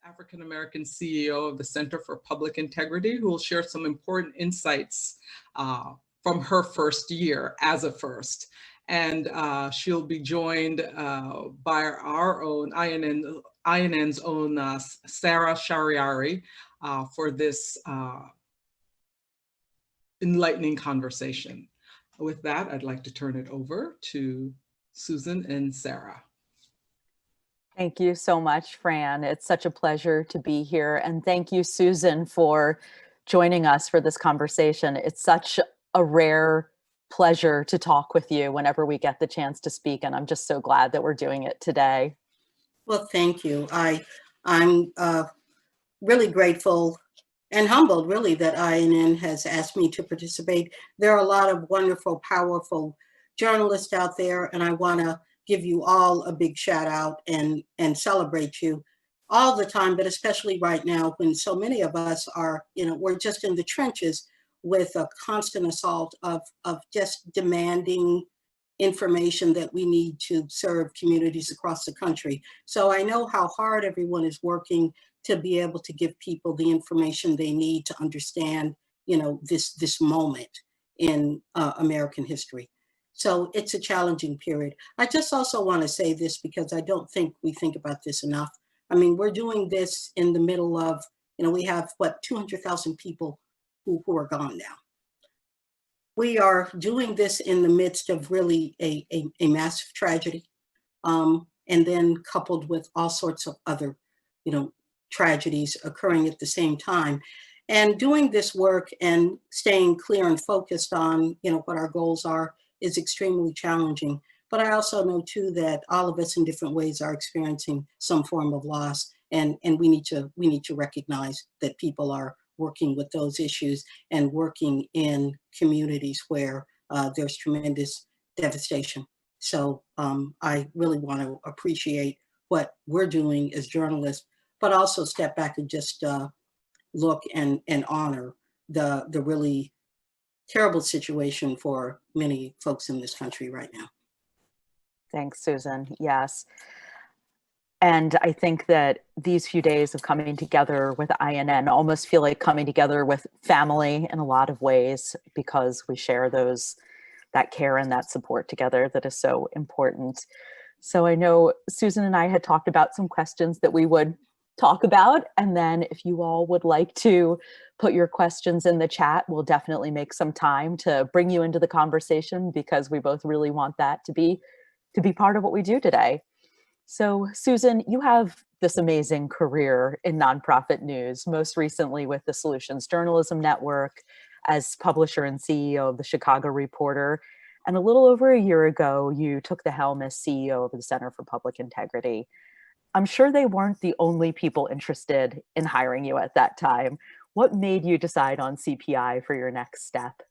African-American CEO of the Center for Public Integrity, who will share some important insights from her first year as a first. And she'll be joined by our own, INN's own Sarah Shariari for this enlightening conversation. With that, I'd like to turn it over to Susan and Sarah. Thank you so much, Fran. It's such a pleasure to be here. And thank you, Susan, for joining us for this conversation. It's such a rare pleasure to talk with you whenever we get the chance to speak. And I'm just so glad that we're doing it today. Well, thank you. I'm really grateful and humbled, really, that INN has asked me to participate. There are a lot of wonderful, powerful journalists out there, and I want to give you all a big shout out and celebrate you all the time, but especially right now when so many of us are, we're just in the trenches with a constant assault of just demanding information that we need to serve communities across the country. So I know how hard everyone is working to be able to give people the information they need to understand, this moment in American history. So it's a challenging period. I just also want to say this because I don't think we think about this enough. I mean, we're doing this in the middle of, we have 200,000 people who are gone now. We are doing this in the midst of really a massive tragedy. And then coupled with all sorts of other, tragedies occurring at the same time. And doing this work and staying clear and focused on, what our goals are is extremely challenging. But I also know too that all of us in different ways are experiencing some form of loss, and we need to recognize that people are working with those issues and working in communities where there's tremendous devastation. So I really want to appreciate what we're doing as journalists, but also step back and just look and honor the really terrible situation for many folks in this country right now. Thanks, Susan. Yes. And I think that these few days of coming together with INN almost feel like coming together with family in a lot of ways, because we share that care and that support together that is so important. So I know Susan and I had talked about some questions that we would talk about. And then if you all would like to put your questions in the chat, we'll definitely make some time to bring you into the conversation, because we both really want that to be part of what we do today. So Susan, you have this amazing career in nonprofit news, most recently with the Solutions Journalism Network as publisher and CEO of the Chicago Reporter. And a little over a year ago, you took the helm as CEO of the Center for Public Integrity. I'm sure they weren't the only people interested in hiring you at that time. What made you decide on CPI for your next step?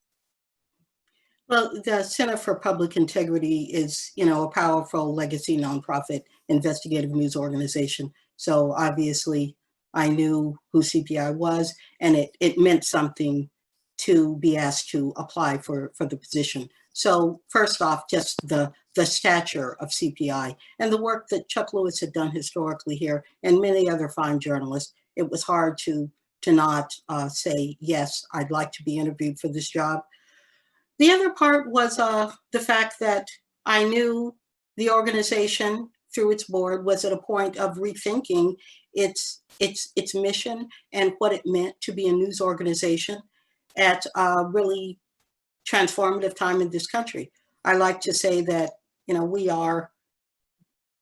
Well, the Center for Public Integrity is, a powerful legacy nonprofit investigative news organization. So obviously I knew who CPI was, and it meant something to be asked to apply for the position. So first off, just the stature of CPI and the work that Chuck Lewis had done historically here and many other fine journalists, it was hard to not say, yes, I'd like to be interviewed for this job. The other part was the fact that I knew the organization through its board was at a point of rethinking its mission and what it meant to be a news organization at a really transformative time in this country. I like to say that, we are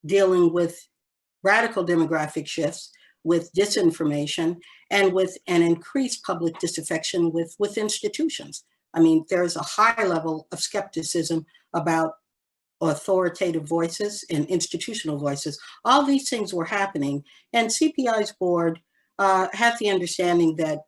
dealing with radical demographic shifts, with disinformation, and with an increased public disaffection with institutions. I mean, there's a high level of skepticism about authoritative voices and institutional voices. All these things were happening, and CPI's board had the understanding that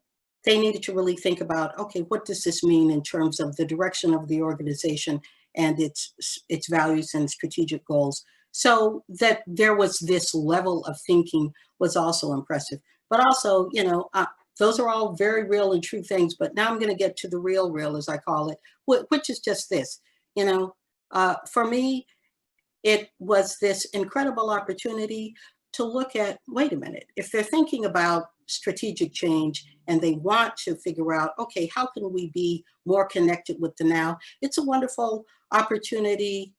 they needed to really think about, okay, what does this mean in terms of the direction of the organization and its values and strategic goals? So that there was this level of thinking was also impressive. But also, those are all very real and true things, but now I'm going to get to the real, as I call it, which is just this. For me, it was this incredible opportunity to look at, wait a minute, if they're thinking about strategic change and they want to figure out, okay, how can we be more connected with the now? It's a wonderful opportunity,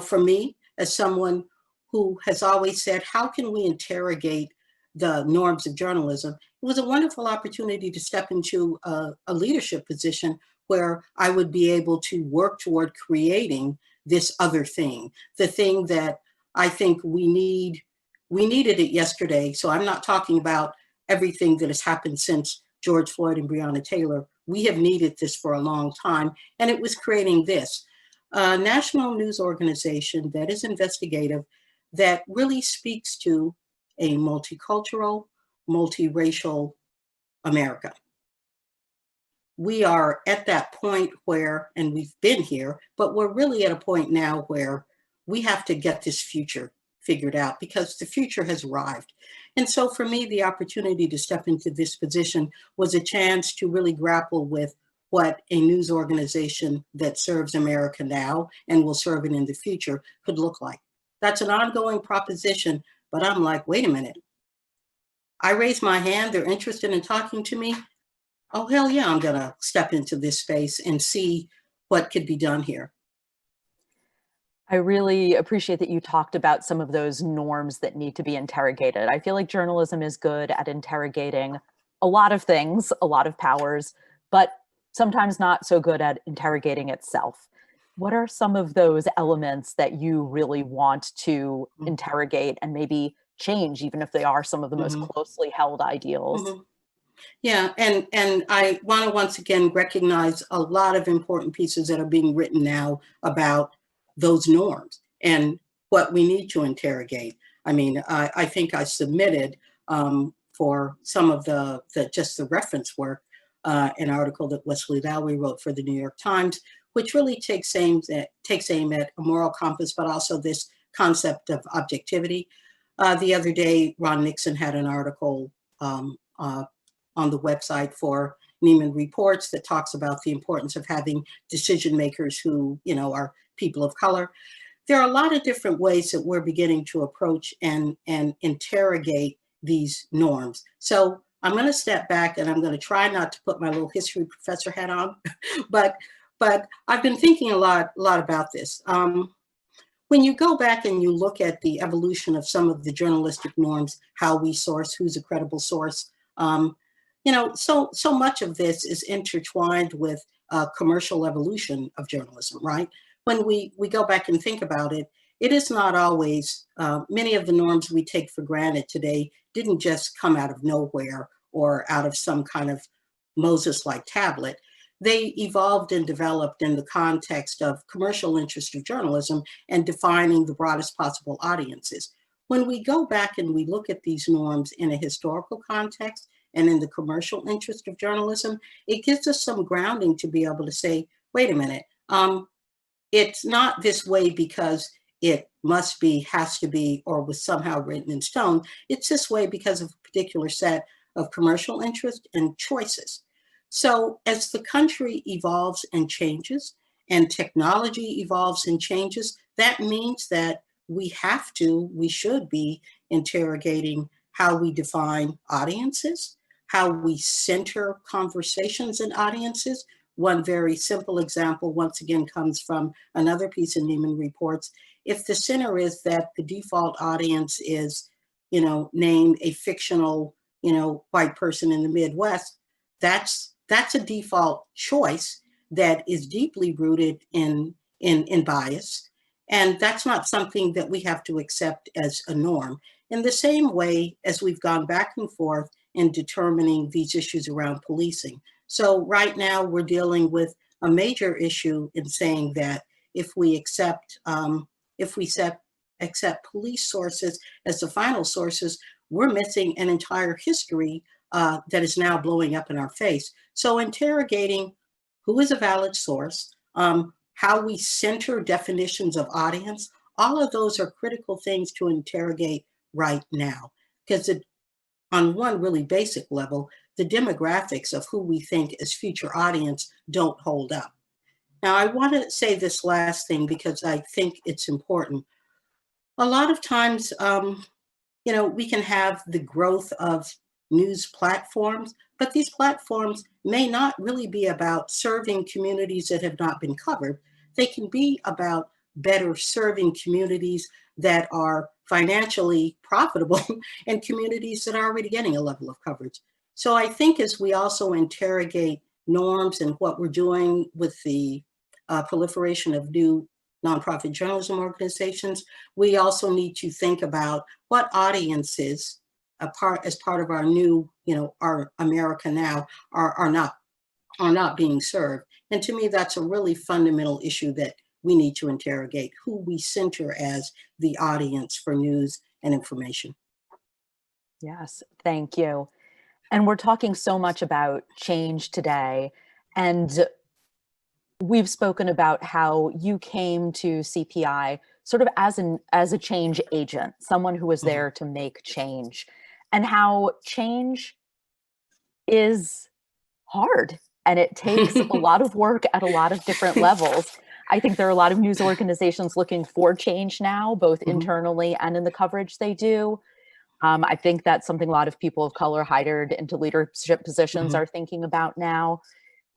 for me as someone who has always said, how can we interrogate the norms of journalism? It was a wonderful opportunity to step into a leadership position where I would be able to work toward creating this other thing, the thing that I think we needed it yesterday. So I'm not talking about everything that has happened since George Floyd and Breonna Taylor. We have needed this for a long time, and it was creating this national news organization that is investigative, that really speaks to a multicultural, multiracial America. We are at that point where, and we've been here, but we're really at a point now where we have to get this future figured out because the future has arrived. And so for me, the opportunity to step into this position was a chance to really grapple with what a news organization that serves America now and will serve it in the future could look like. That's an ongoing proposition, but I'm like, wait a minute. I raise my hand, they're interested in talking to me. Oh, hell yeah, I'm gonna step into this space and see what could be done here. I really appreciate that you talked about some of those norms that need to be interrogated. I feel like journalism is good at interrogating a lot of things, a lot of powers, but sometimes not so good at interrogating itself. What are some of those elements that you really want to interrogate and maybe change, even if they are some of the most closely held ideals? Yeah, and I want to once again recognize a lot of important pieces that are being written now about those norms and what we need to interrogate. I mean, I think I submitted for some of the just the reference work, an article that Wesley Lowery wrote for the New York Times, which really takes aim at a moral compass, but also this concept of objectivity. The other day, Ron Nixon had an article on the website for Neiman Reports that talks about the importance of having decision makers who, are people of color. There are a lot of different ways that we're beginning to approach and interrogate these norms. So I'm going to step back and I'm going to try not to put my little history professor hat on, but I've been thinking a lot about this. When you go back and you look at the evolution of some of the journalistic norms, how we source, who's a credible source, so much of this is intertwined with commercial evolution of journalism, right? When we go back and think about it, it is not always, many of the norms we take for granted today didn't just come out of nowhere or out of some kind of Moses-like tablet. They evolved and developed in the context of commercial interest of journalism and defining the broadest possible audiences. When we go back and we look at these norms in a historical context, and in the commercial interest of journalism, it gives us some grounding to be able to say, wait a minute, it's not this way because it must be, has to be, or was somehow written in stone. It's this way because of a particular set of commercial interest and choices. So as the country evolves and changes, and technology evolves and changes, that means that we should be interrogating how we define audiences, how we center conversations in audiences. One very simple example, once again, comes from another piece in Neiman Reports. If the center is that the default audience is, name a fictional, white person in the Midwest, that's a default choice that is deeply rooted in bias. And that's not something that we have to accept as a norm. In the same way as we've gone back and forth in determining these issues around policing. So right now we're dealing with a major issue in saying that if we accept police sources as the final sources, we're missing an entire history that is now blowing up in our face. So interrogating who is a valid source, how we center definitions of audience, all of those are critical things to interrogate right now, because on one really basic level, the demographics of who we think as future audience don't hold up. Now, I want to say this last thing because I think it's important. A lot of times you know, we can have the growth of news platforms, but these platforms may not really be about serving communities that have not been covered. They can be about better serving communities that are financially profitable and communities that are already getting a level of coverage. So I think as we also interrogate norms and what we're doing with the proliferation of new nonprofit journalism organizations, we also need to think about what audiences as part of our new, you know, our America Now are not being served. And to me, that's a really fundamental issue that we need to interrogate, who we center as the audience for news and information. Yes, thank you. And we're talking so much about change today. And we've spoken about how you came to CPI sort of as a change agent, someone who was there to make change, and how change is hard and it takes a lot of work at a lot of different levels. I think there are a lot of news organizations looking for change now, both internally and in the coverage they do. I think that's something a lot of people of color hired into leadership positions are thinking about now.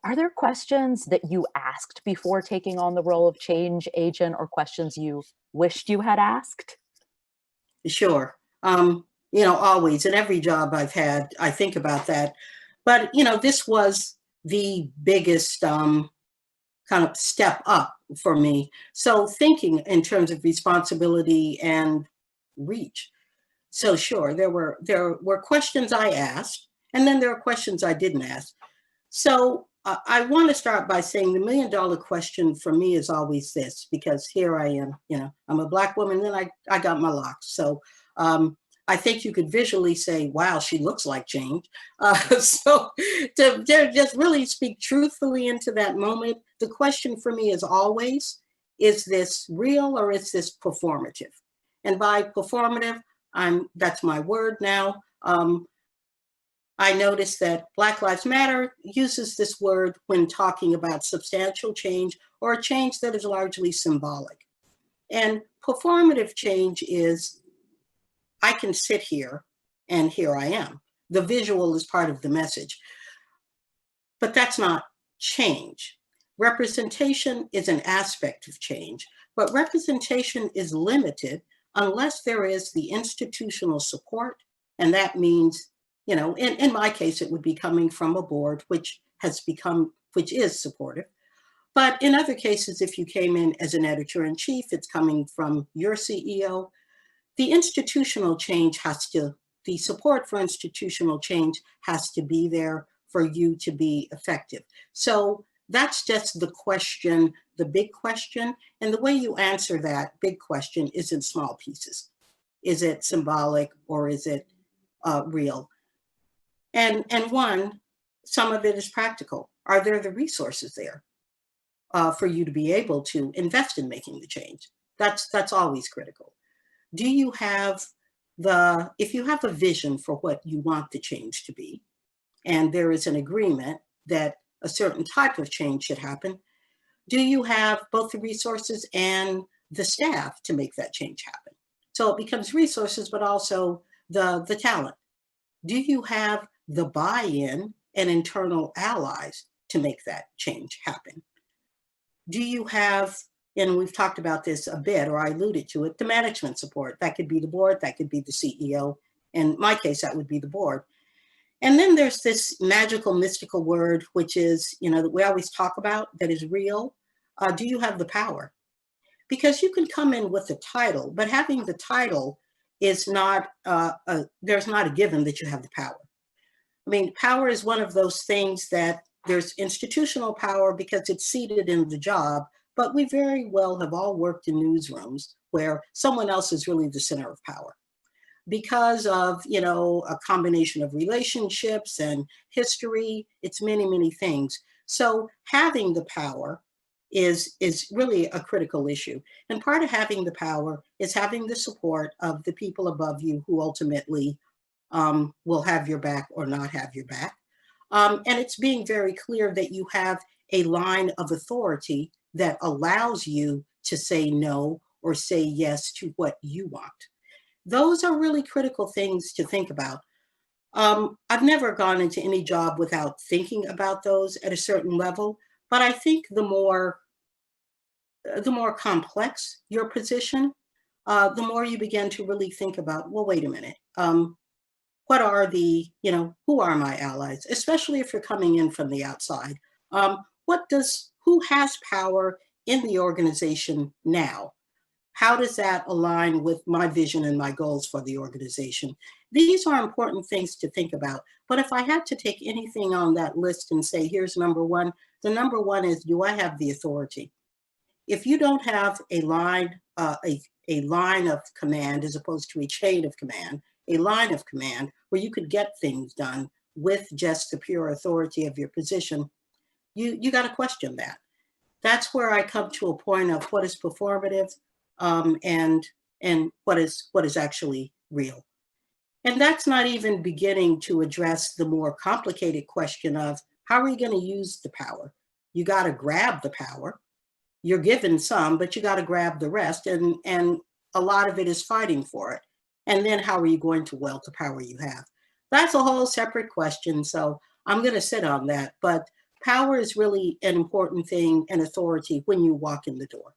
Are there questions that you asked before taking on the role of change agent, or questions you wished you had asked? Sure. You know, always in every job I've had, I think about that. But, you know, this was the biggest kind of step up for me. So thinking in terms of responsibility and reach. So sure, there were questions I asked, and then there are questions I didn't ask. So I want to start by saying the $1 million question for me is always this, because here I am, you know, I'm a Black woman, and I got my locks. So I think you could visually say, wow, she looks like change. So to just really speak truthfully into that moment, the question for me is always, is this real or is this performative? And by performative, that's my word now. I noticed that Black Lives Matter uses this word when talking about substantial change or a change that is largely symbolic. And performative change is, I can sit here and here I am. The visual is part of the message, but that's not change. Representation is an aspect of change, but representation is limited unless there is the institutional support. And that means, you know, in my case, it would be coming from a board which is supportive. But in other cases, if you came in as an editor-in-chief, it's coming from your CEO. The institutional change the support for institutional change has to be there for you to be effective. So that's just the question, the big question. And the way you answer that big question is in small pieces. Is it symbolic or is it real? And some of it is practical. Are there the resources there for you to be able to invest in making the change? That's always critical. Do you have if you have a vision for what you want the change to be, and there is an agreement that a certain type of change should happen, do you have both the resources and the staff to make that change happen? So it becomes resources, but also the talent. Do you have the buy-in and internal allies to make that change happen? Do you have, and we've talked about this a bit, or I alluded to it, the management support? That could be the board, that could be the CEO. In my case, that would be the board. And then there's this magical, mystical word, which is, you know, that we always talk about, that is real. Do you have the power? Because you can come in with a title, but having the title is not, there's not a given that you have the power. I mean, power is one of those things that there's institutional power because it's seated in the job, but we very well have all worked in newsrooms where someone else is really the center of power because of, you know, a combination of relationships and history. It's many, many things. So having the power is really a critical issue. And part of having the power is having the support of the people above you who ultimately will have your back or not have your back. And it's being very clear that you have a line of authority that allows you to say no or say yes to what you want. those are really critical things to think about. I've never gone into any job without thinking about those at a certain level, but I think the more complex your position, the more you begin to really think about, well, wait a minute. What are who are my allies, especially if you're coming in from the outside? Who has power in the organization now? How does that align with my vision and my goals for the organization? These are important things to think about. But if I had to take anything on that list and say, here's number one, the number one is, do I have the authority? If you don't have a line of command as opposed to a chain of command, a line of command where you could get things done with just the pure authority of your position, you got to question that. That's where I come to a point of what is performative, and what is actually real. And that's not even beginning to address the more complicated question of how are you going to use the power? You got to grab the power. You're given some, but you got to grab the rest. And a lot of it is fighting for it. And then how are you going to wield the power you have? That's a whole separate question. So I'm going to sit on that. But power is really an important thing, and authority, when you walk in the door.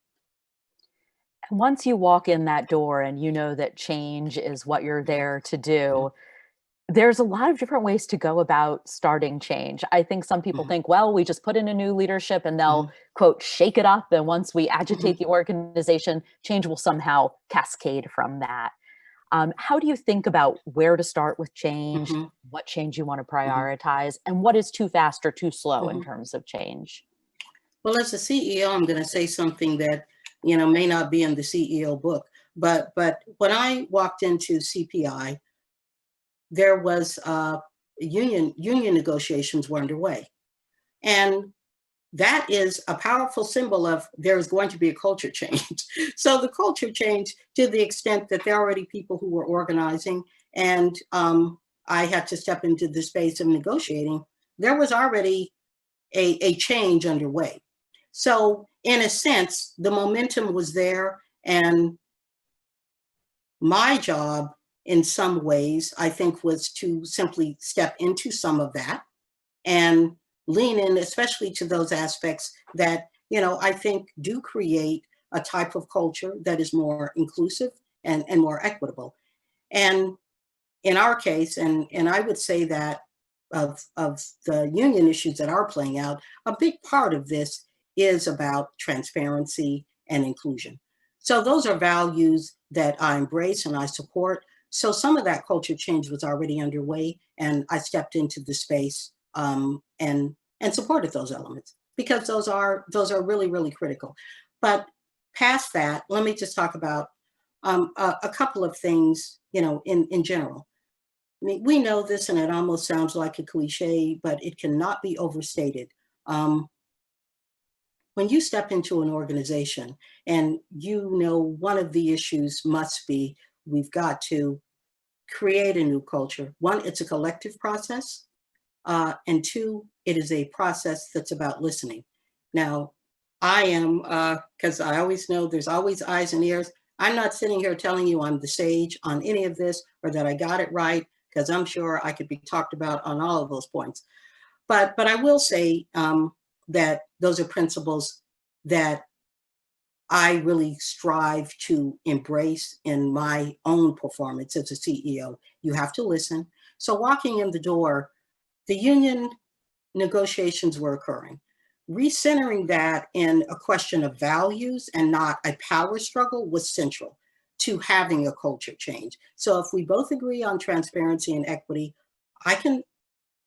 Once you walk in that door and you know that change is what you're there to do, there's a lot of different ways to go about starting change. I think some people think, well, we just put in a new leadership and they'll, quote, shake it up. And once we agitate the organization, change will somehow cascade from that. How do you think about where to start with change, what change you want to prioritize, and what is too fast or too slow in terms of change? Well, as a CEO, I'm going to say something that may not be in the CEO book, but when I walked into CPI, there was union negotiations were underway, and that is a powerful symbol of there is going to be a culture change. So the culture change, to the extent that there are already people who were organizing, and I had to step into the space of negotiating, there was already a change underway. So in a sense, the momentum was there, and my job in some ways, I think, was to simply step into some of that and lean in, especially to those aspects that, I think do create a type of culture that is more inclusive and more equitable. And in our case, and I would say that of the union issues that are playing out, a big part of this is about transparency and inclusion. So those are values that I embrace and I support. So some of that culture change was already underway, and I stepped into the space and supported those elements, because those are really, really critical. But past that, let me just talk about a couple of things, in general. I mean, we know this, and it almost sounds like a cliche, but it cannot be overstated. When you step into an organization, and one of the issues must be, we've got to create a new culture. One, it's a collective process. And two, it is a process that's about listening. Now, I am, because I always know there's always eyes and ears. I'm not sitting here telling you I'm the sage on any of this, or that I got it right, because I'm sure I could be talked about on all of those points. But I will say that those are principles that I really strive to embrace in my own performance as a CEO. You have to listen. So walking in the door, the union negotiations were occurring. Recentering that in a question of values and not a power struggle was central to having a culture change. So if we both agree on transparency and equity,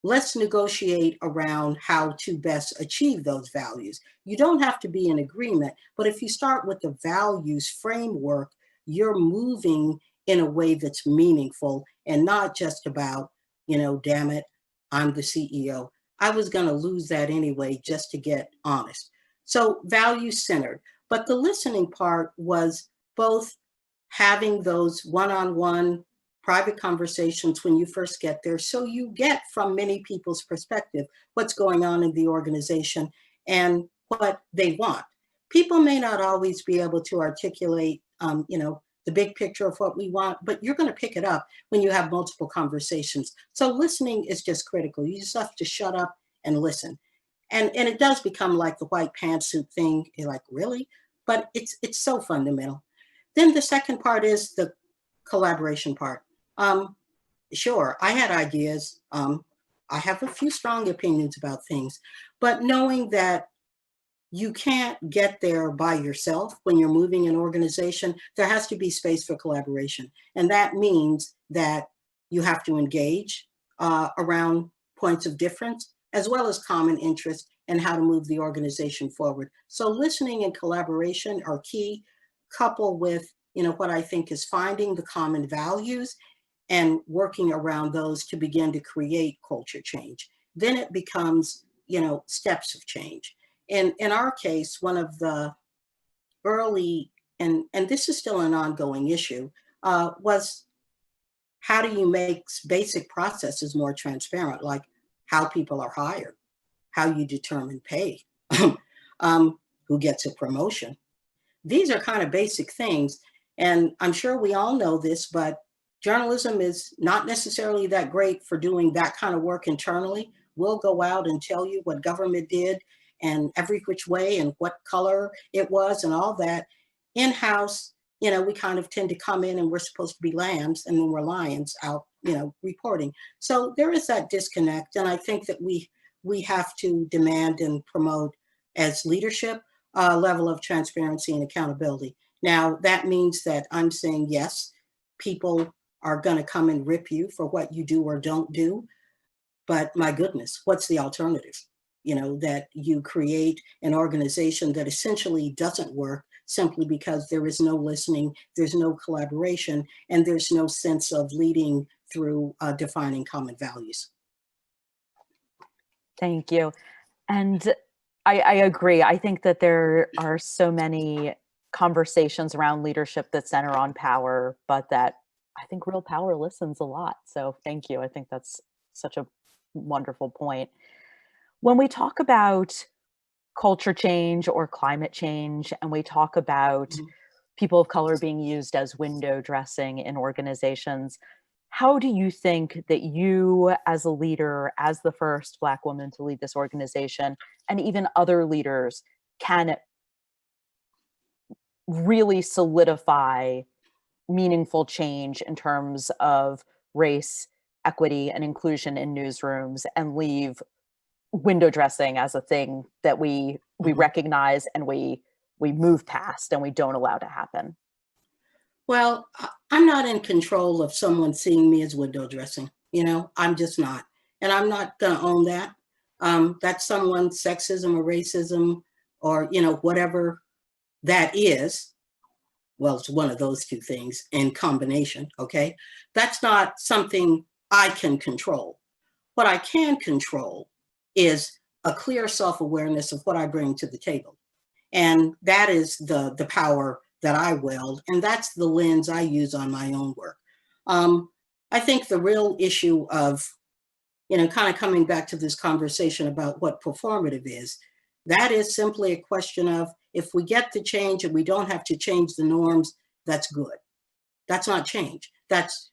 let's negotiate around how to best achieve those values. You don't have to be in agreement, but if you start with the values framework, you're moving in a way that's meaningful and not just about, damn it, I'm the CEO. I was going to lose that anyway, just to get honest. So value centered, but the listening part was both having those one-on-one private conversations when you first get there, so you get from many people's perspective what's going on in the organization and what they want. People may not always be able to articulate, the big picture of what we want, but you're going to pick it up when you have multiple conversations. So listening is just critical. You just have to shut up and listen. And it does become like the white pantsuit thing. You're like, really? But it's so fundamental. Then the second part is the collaboration part. Sure, I had ideas. I have a few strong opinions about things, but knowing that you can't get there by yourself when you're moving an organization, there has to be space for collaboration. And that means that you have to engage around points of difference, as well as common interest and how to move the organization forward. So listening and collaboration are key, coupled with, what I think is finding the common values and working around those to begin to create culture change. Then it becomes, steps of change. And in our case, one of the early, and this is still an ongoing issue, was how do you make basic processes more transparent, like how people are hired, how you determine pay, who gets a promotion. These are kind of basic things. And I'm sure we all know this, but journalism is not necessarily that great for doing that kind of work internally. We'll go out and tell you what government did and every which way and what color it was and all that. In-house, we kind of tend to come in and we're supposed to be lambs and then we're lions out, reporting. So there is that disconnect. And I think that we have to demand and promote as leadership a level of transparency and accountability. Now, that means that I'm saying, yes, people are going to come and rip you for what you do or don't do. But my goodness, what's the alternative? That you create an organization that essentially doesn't work simply because there is no listening, there's no collaboration, and there's no sense of leading through defining common values. Thank you. And I agree. I think that there are so many conversations around leadership that center on power, but that I think real power listens a lot. So thank you. I think that's such a wonderful point. When we talk about culture change or climate change, and we talk about people of color being used as window dressing in organizations, how do you think that you as a leader, as the first Black woman to lead this organization, and even other leaders can really solidify meaningful change in terms of race, equity, and inclusion in newsrooms and leave window dressing as a thing that we recognize and we move past and we don't allow to happen? Well, I'm not in control of someone seeing me as window dressing. I'm just not. And I'm not going to own that. That's someone's sexism or racism or, whatever that is. Well, it's one of those two things in combination. Okay. That's not something I can control. What I can control is a clear self-awareness of what I bring to the table. And that is the power that I wield. And that's the lens I use on my own work. I think the real issue of, kind of coming back to this conversation about what performative is, that is simply a question of, if we get the change and we don't have to change the norms, that's good. That's not change. That's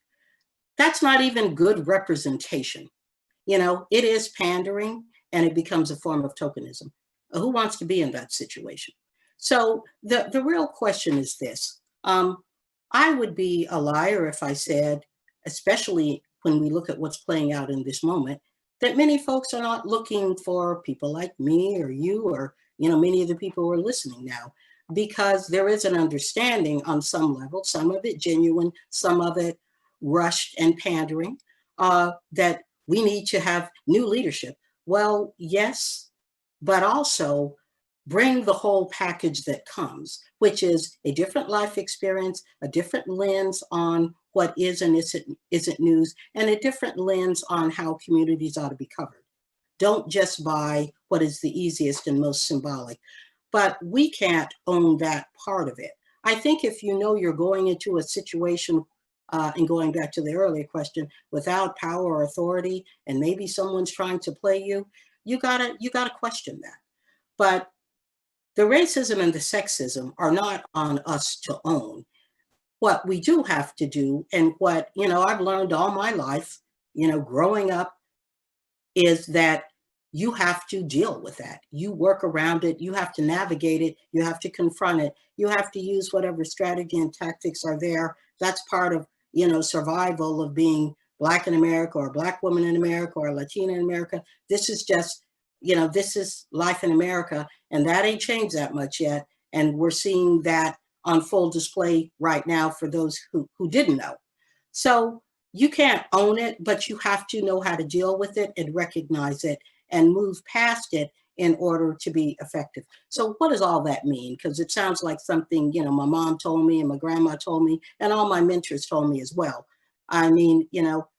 not even good representation. It is pandering and it becomes a form of tokenism. Who wants to be in that situation? So the real question is this. I would be a liar if I said, especially when we look at what's playing out in this moment, that many folks are not looking for people like me or you or, many of the people who are listening now, because there is an understanding on some level, some of it genuine, some of it rushed and pandering, that we need to have new leadership. Well, yes, but also bring the whole package that comes, which is a different life experience, a different lens on what is and isn't news, and a different lens on how communities ought to be covered. Don't just buy what is the easiest and most symbolic, but we can't own that part of it. I think if you're going into a situation, and going back to the earlier question, without power or authority, and maybe someone's trying to play you, you gotta question that. But the racism and the sexism are not on us to own. what we do have to do, and what, I've learned all my life, growing up, is that you have to deal with that. You work around it. You have to navigate it. You have to confront it. You have to use whatever strategy and tactics are there. That's part of, survival of being Black in America, or Black woman in America, or Latina in America. This is just, this is life in America, and that ain't changed that much yet. And we're seeing that on full display right now for those who didn't know. So you can't own it, but you have to know how to deal with it and recognize it and move past it in order to be effective. So what does all that mean? Because it sounds like something, my mom told me and my grandma told me, and all my mentors told me as well. I mean,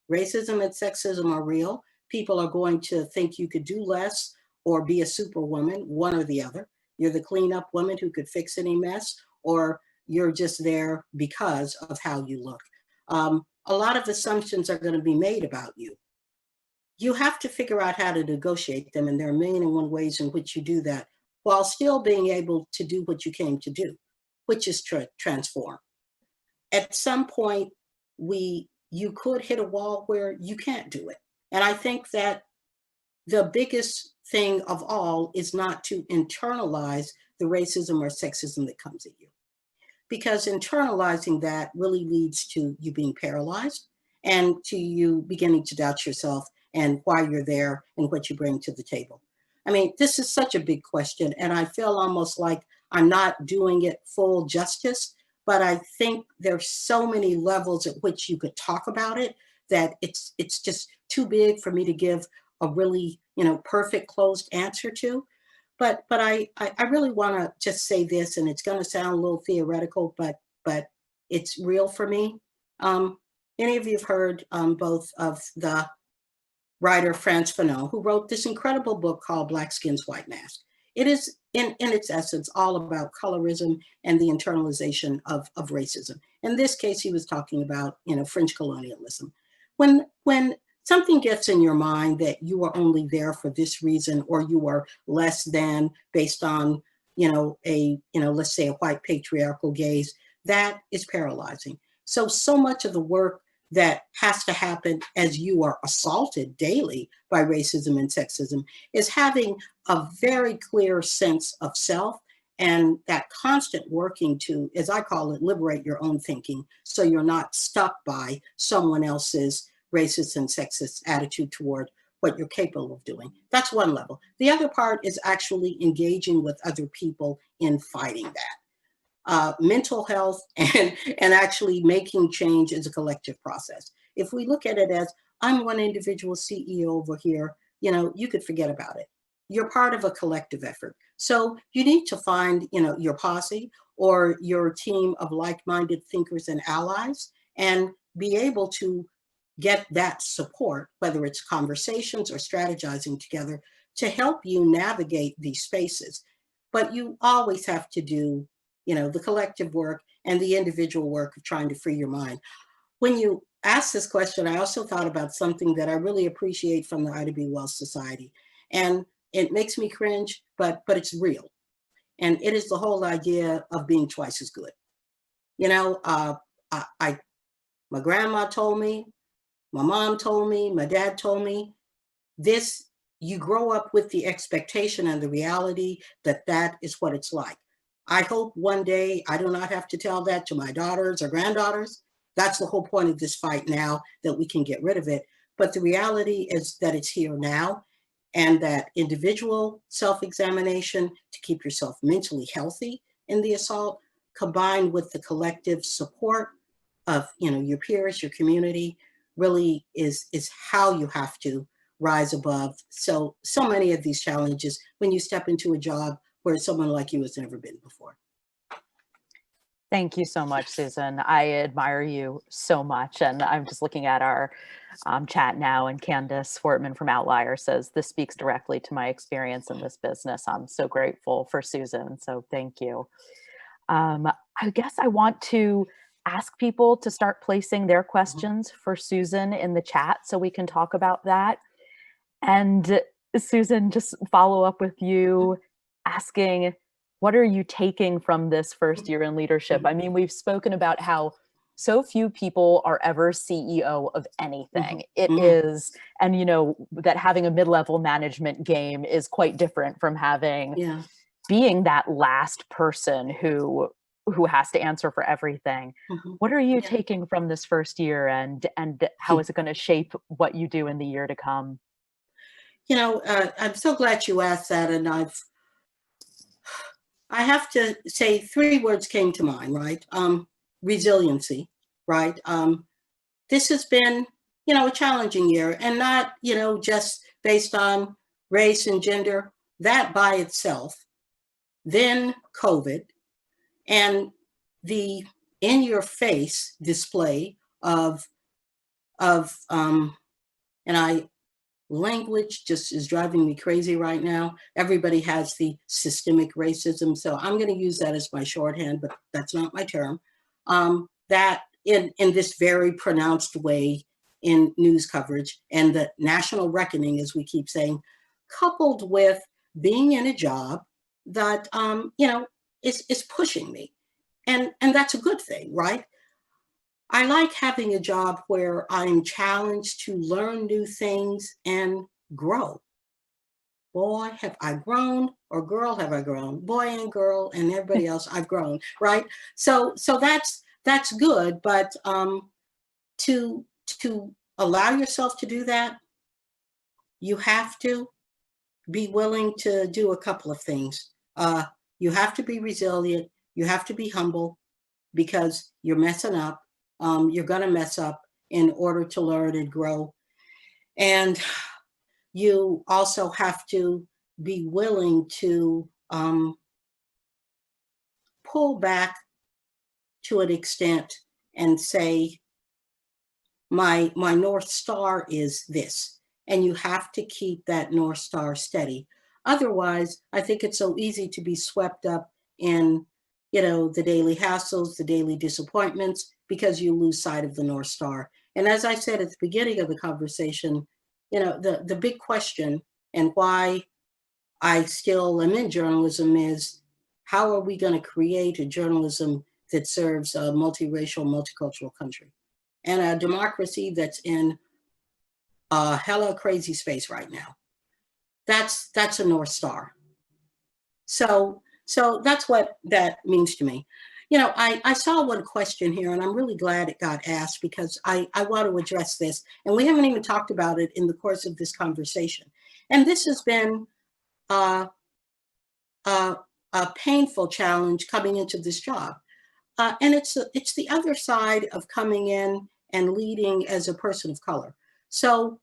racism and sexism are real. People are going to think you could do less or be a superwoman, one or the other. You're the cleanup woman who could fix any mess, or you're just there because of how you look. A lot of assumptions are going to be made about you. You have to figure out how to negotiate them, and there are a million and one ways in which you do that, while still being able to do what you came to do, which is transform. At some point, you could hit a wall where you can't do it. And I think that the biggest thing of all is not to internalize the racism or sexism that comes at you, because internalizing that really leads to you being paralyzed and to you beginning to doubt yourself and why you're there and what you bring to the table. I mean, this is such a big question, and I feel almost like I'm not doing it full justice, but I think there's so many levels at which you could talk about it that it's just too big for me to give a really, perfect closed answer to. But I really want to just say this, and it's going to sound a little theoretical, but it's real for me. Any of you have heard both of the writer Frantz Fanon, who wrote this incredible book called Black Skin's White Mask. It is, in its essence, all about colorism and the internalization of racism. In this case, he was talking about, French colonialism. When something gets in your mind that you are only there for this reason, or you are less than based on, let's say a white patriarchal gaze, that is paralyzing. So much of the work that has to happen as you are assaulted daily by racism and sexism is having a very clear sense of self, and that constant working to, as I call it, liberate your own thinking, so you're not stuck by someone else's racist and sexist attitude toward what you're capable of doing. That's one level. The other part is actually engaging with other people in fighting that. Mental health and actually making change is a collective process. If we look at it as, I'm one individual CEO over here, you could forget about it. You're part of a collective effort. So you need to find, your posse or your team of like-minded thinkers and allies, and be able to get that support, whether it's conversations or strategizing together, to help you navigate these spaces. But you always have to do, the collective work and the individual work of trying to free your mind. When you asked this question, I also thought about something that I really appreciate from the Ida B. Wells Society. And it makes me cringe, but it's real. And it is the whole idea of being twice as good. My grandma told me, my mom told me, my dad told me, this, you grow up with the expectation and the reality that is what it's like. I hope one day I do not have to tell that to my daughters or granddaughters. That's the whole point of this fight now, that we can get rid of it. But the reality is that it's here now, and that individual self-examination to keep yourself mentally healthy in the assault, combined with the collective support of, your peers, your community, really is how you have to rise above so many of these challenges when you step into a job where someone like you has never been before. Thank you so much, Susan. I admire you so much. And I'm just looking at our chat now, and Candace Fortman from Outlier says, this speaks directly to my experience in this business. I'm so grateful for Susan. So thank you. I guess I want to ask people to start placing their questions for Susan in the chat so we can talk about that. And Susan, just follow up with you asking, what are you taking from this first year in leadership? I mean, we've spoken about how so few people are ever CEO of anything. It Mhm. is, and you know, that having a mid-level management game is quite different from having Yeah. being that last person who has to answer for everything. Mhm. What are you Yeah. taking from this first year, and how is it going to shape what you do in the year to come? You know, I'm so glad you asked that, and I have to say 3 words came to mind, right? Resiliency, right? This has been, a challenging year, and not, just based on race and gender, that by itself, then COVID, and the in your face display of and I language just is driving me crazy right now. Everybody has the systemic racism, so I'm going to use that as my shorthand, but that's not my term. That in this very pronounced way in news coverage, and the national reckoning, as we keep saying, coupled with being in a job that is pushing me, and that's a good thing, right? I like having a job where I'm challenged to learn new things and grow. Boy, have I grown, or girl, have I grown. Boy and girl and everybody else, I've grown, right? So that's good, but to allow yourself to do that, you have to be willing to do a couple of things. You have to be resilient. You have to be humble, because you're messing up. You're going to mess up in order to learn and grow. And you also have to be willing to pull back to an extent and say, my North Star is this. And you have to keep that North Star steady. Otherwise, I think it's so easy to be swept up in, the daily hassles, the daily disappointments, because you lose sight of the North Star. And as I said at the beginning of the conversation, the big question, and why I still am in journalism, is how are we going to create a journalism that serves a multiracial, multicultural country and a democracy that's in a hella crazy space right now? That's a North Star. So that's what that means to me. I saw one question here, and I'm really glad it got asked, because I want to address this, and we haven't even talked about it in the course of this conversation. And this has been uh, a painful challenge coming into this job. And it's the other side of coming in and leading as a person of color. So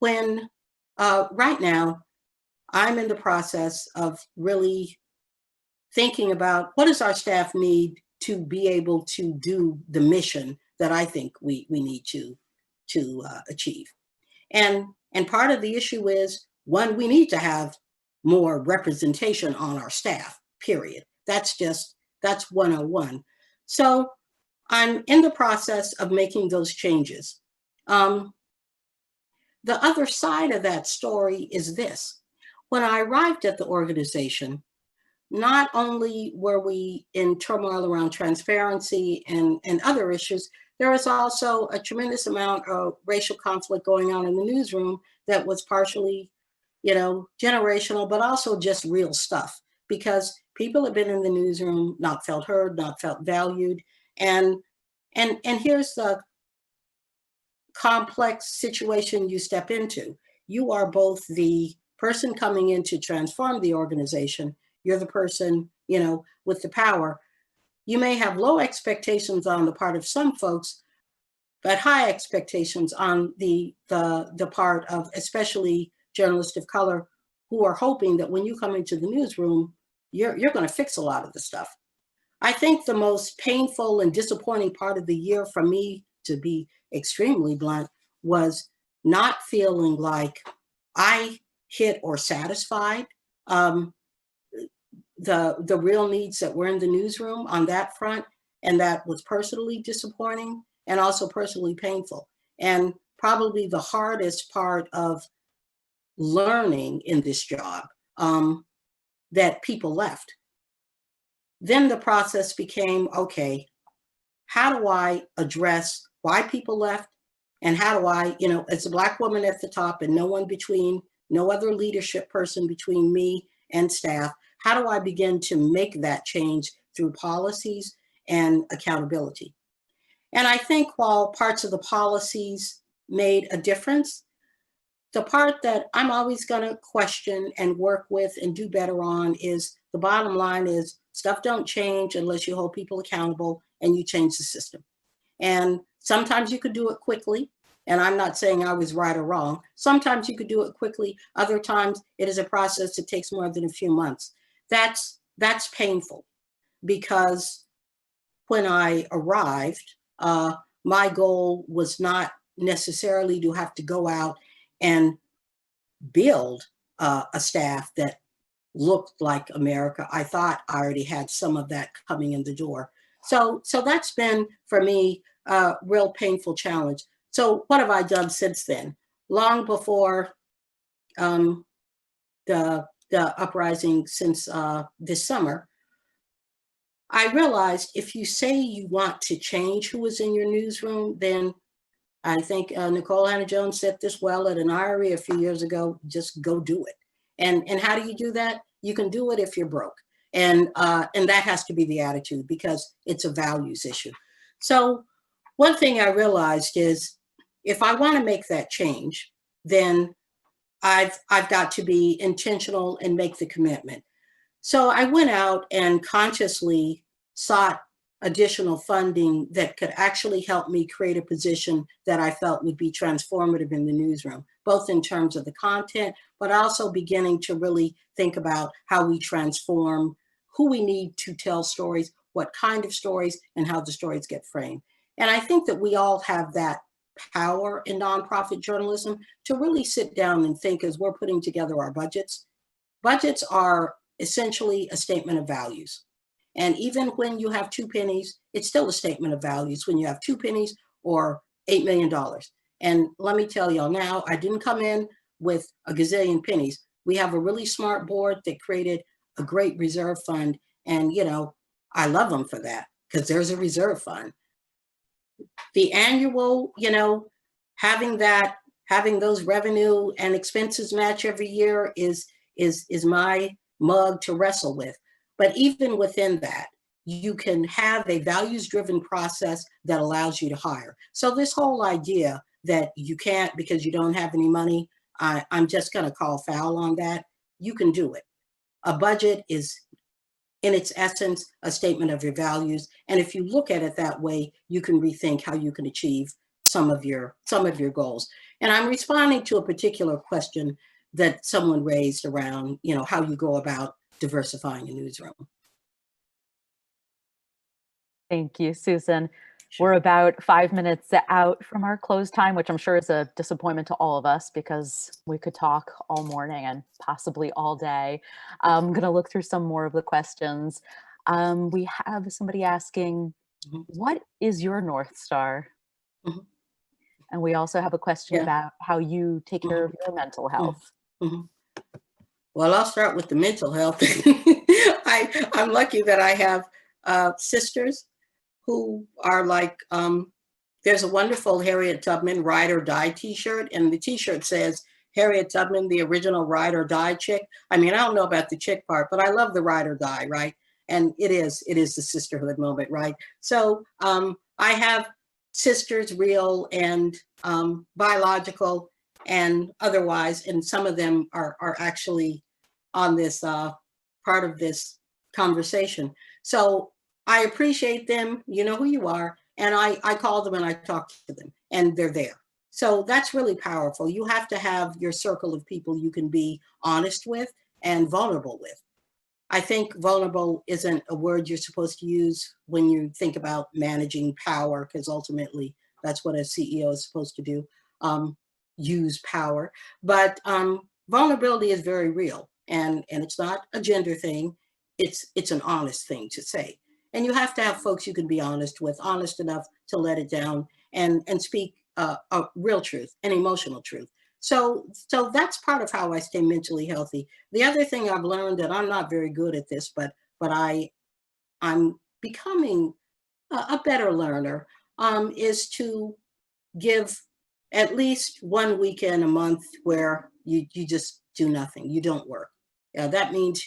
when right now I'm in the process of really thinking about what does our staff need to be able to do the mission that I think we need to achieve. And part of the issue is, one, we need to have more representation on our staff, period. That's 101. So I'm in the process of making those changes. The other side of that story is this. When I arrived at the organization, not only were we in turmoil around transparency and other issues, there was also a tremendous amount of racial conflict going on in the newsroom that was partially, generational, but also just real stuff, because people have been in the newsroom, not felt heard, not felt valued. And here's the complex situation you step into. You are both the person coming in to transform the organization. You're the person, with the power. You may have low expectations on the part of some folks, but high expectations on the part of especially journalists of color, who are hoping that when you come into the newsroom, you're going to fix a lot of the stuff. I think the most painful and disappointing part of the year for me, to be extremely blunt, was not feeling like I hit or satisfied the real needs that were in the newsroom on that front. And that was personally disappointing and also personally painful. And probably the hardest part of learning in this job, that people left. Then the process became, okay, how do I address why people left? And how do I, as a Black woman at the top and no one between, no other leadership person between me and staff, how do I begin to make that change through policies and accountability? And I think while parts of the policies made a difference, the part that I'm always going to question and work with and do better on is the bottom line is stuff don't change unless you hold people accountable and you change the system. And sometimes you could do it quickly. And I'm not saying I was right or wrong. Sometimes you could do it quickly. Other times it is a process that takes more than a few months. That's painful because when I arrived, my goal was not necessarily to have to go out and build a staff that looked like America. I thought I already had some of that coming in the door. So that's been, for me, a real painful challenge. So what have I done since then? Long before the uprising since this summer, I realized if you say you want to change who is in your newsroom, then I think Nicole Hannah-Jones said this well at an IRE a few years ago, just go do it. And how do you do that? You can do it if you're broke. And that has to be the attitude because it's a values issue. So one thing I realized is if I want to make that change, then I've got to be intentional and make the commitment. So I went out and consciously sought additional funding that could actually help me create a position that I felt would be transformative in the newsroom, both in terms of the content, but also beginning to really think about how we transform who we need to tell stories, what kind of stories, and how the stories get framed. And I think that we all have that power in nonprofit journalism to really sit down and think as we're putting together our budgets. Budgets are essentially a statement of values. And even when you have 2 pennies, it's still a statement of values when you have 2 pennies or $8 million. And let me tell y'all now, I didn't come in with a gazillion pennies. We have a really smart board that created a great reserve fund. And, I love them for that because there's a reserve fund. The annual, having those revenue and expenses match every year is my mug to wrestle with. But even within that, you can have a values-driven process that allows you to hire. So this whole idea that you can't because you don't have any money, I'm just going to call foul on that. You can do it. A budget is, in its essence, a statement of your values. And if you look at it that way, you can rethink how you can achieve some of your goals. And I'm responding to a particular question that someone raised around, how you go about diversifying a newsroom. Thank you, Susan. We're about 5 minutes out from our close time, which I'm sure is a disappointment to all of us because we could talk all morning and possibly all day. I'm going to look through some more of the questions. We have somebody asking, what is your North Star? Mm-hmm. And we also have a question about how you take care of your mental health. Mm-hmm. Well, I'll start with the mental health. I'm lucky that I have sisters who are like, there's a wonderful Harriet Tubman Ride or Die t-shirt, and the t-shirt says, Harriet Tubman, the original Ride or Die chick. I mean, I don't know about the chick part, but I love the Ride or Die, right? And it is the sisterhood moment, right? So I have sisters, real and biological and otherwise, and some of them are actually on this part of this conversation. So I appreciate them, you know who you are, and I call them and I talk to them, and they're there. So that's really powerful. You have to have your circle of people you can be honest with and vulnerable with. I think vulnerable isn't a word you're supposed to use when you think about managing power, because ultimately that's what a CEO is supposed to do, use power. But vulnerability is very real, and it's not a gender thing. It's an honest thing to say. And you have to have folks you can be honest with, honest enough to let it down and speak a real truth, an emotional truth. So that's part of how I stay mentally healthy. The other thing I've learned, that I'm not very good at this, but I'm becoming a better learner, is to give at least one weekend a month where you just do nothing, you don't work. Yeah, that means,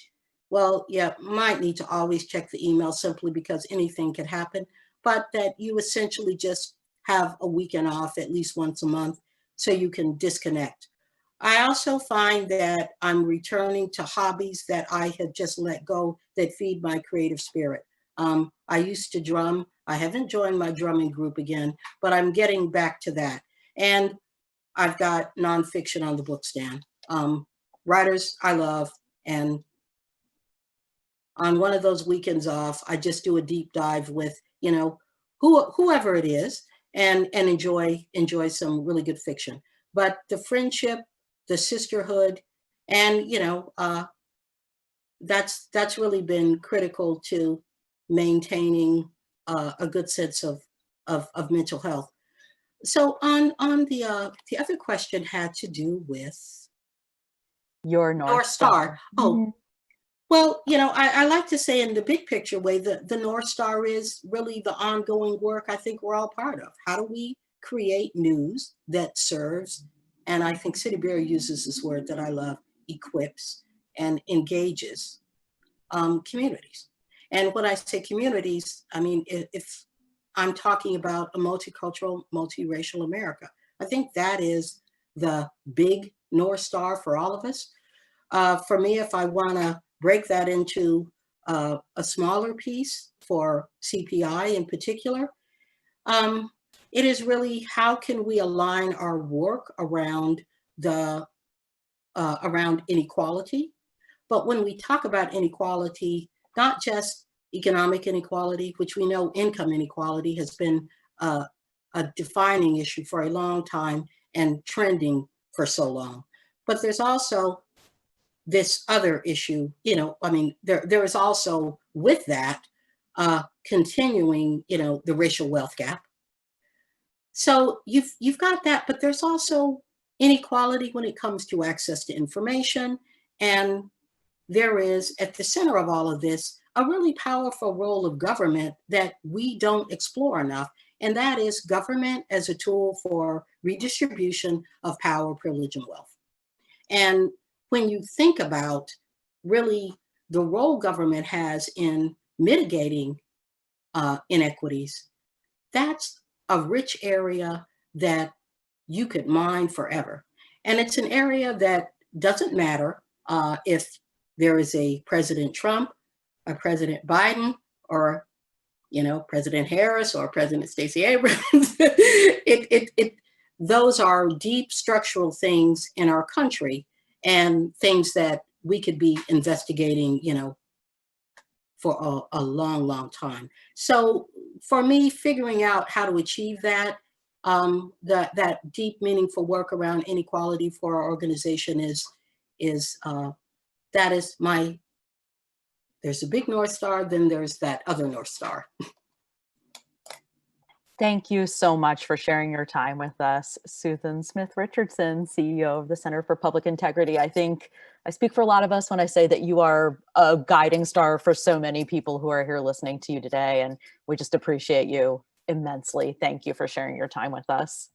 well, yeah, might need to always check the email simply because anything could happen, but that you essentially just have a weekend off at least once a month so you can disconnect. I also find that I'm returning to hobbies that I had just let go that feed my creative spirit. I used to drum. I haven't joined my drumming group again, but I'm getting back to that. And I've got nonfiction on the book stand. Writers I love, and on one of those weekends off, I just do a deep dive with, whoever it is, and enjoy some really good fiction. But the friendship, the sisterhood, and that's really been critical to maintaining a good sense of mental health. So on the other question had to do with Your North Star. Oh, Mhm. well, I like to say in the big picture way that the North Star is really the ongoing work I think we're all part of. How do we create news that serves, and I think City Bear uses this word that I love, equips and engages communities. And when I say communities, I mean, if I'm talking about a multicultural, multiracial America, I think that is the big North Star for all of us. For me, if I want to break that into a smaller piece for CPI in particular, it is really how can we align our work around around inequality. But when we talk about inequality, not just economic inequality, which we know income inequality has been a defining issue for a long time and trending for so long, but there's also this other issue, I mean, there is also with that continuing, the racial wealth gap. So you've got that, but there's also inequality when it comes to access to information. And there is at the center of all of this a really powerful role of government that we don't explore enough. And that is government as a tool for redistribution of power, privilege, and wealth. And when you think about really the role government has in mitigating inequities, that's a rich area that you could mine forever. And it's an area that doesn't matter if there is a President Trump, a President Biden, or President Harris or President Stacey Abrams. Those are deep structural things in our country and things that we could be investigating, for a long, long time. So for me, figuring out how to achieve that, that deep, meaningful work around inequality for our organization that is there's a big North Star, then there's that other North Star. Thank you so much for sharing your time with us, Susan Smith Richardson, CEO of the Center for Public Integrity. I think I speak for a lot of us when I say that you are a guiding star for so many people who are here listening to you today, and we just appreciate you immensely. Thank you for sharing your time with us.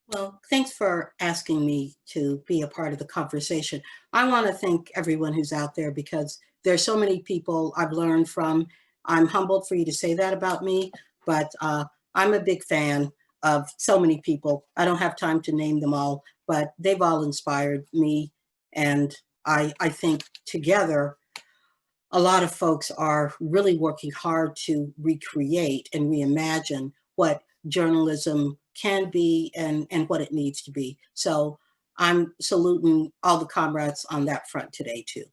Well, thanks for asking me to be a part of the conversation. I want to thank everyone who's out there because there's so many people I've learned from. I'm humbled for you to say that about me, but I'm a big fan of so many people. I don't have time to name them all, but they've all inspired me. And I think together, a lot of folks are really working hard to recreate and reimagine what journalism can be and what it needs to be. So I'm saluting all the comrades on that front today too.